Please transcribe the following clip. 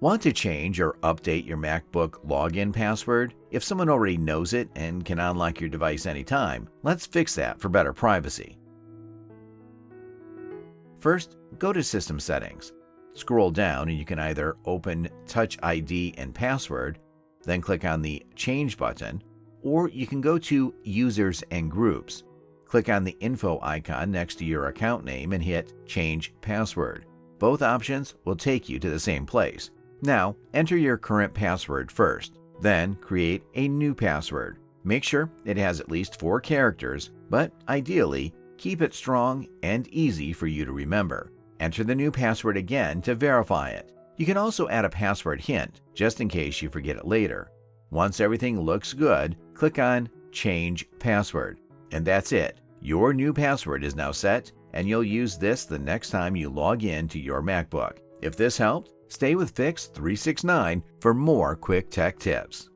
Want to change or update your MacBook login password? If someone already knows it and can unlock your device anytime, let's fix that for better privacy. First, go to System Settings. Scroll down and you can either open Touch ID and Password, then click on the Change button, or you can go to Users and Groups. Click on the info icon next to your account name and hit Change Password. Both options will take you to the same place. Now, enter your current password first, then create a new password. Make sure it has at least 4 characters, but ideally, keep it strong and easy for you to remember. Enter the new password again to verify it. You can also add a password hint, just in case you forget it later. Once everything looks good, click on Change Password. And that's it. Your new password is now set, and you'll use this the next time you log in to your MacBook. If this helped, stay with Fix 369 for more quick tech tips.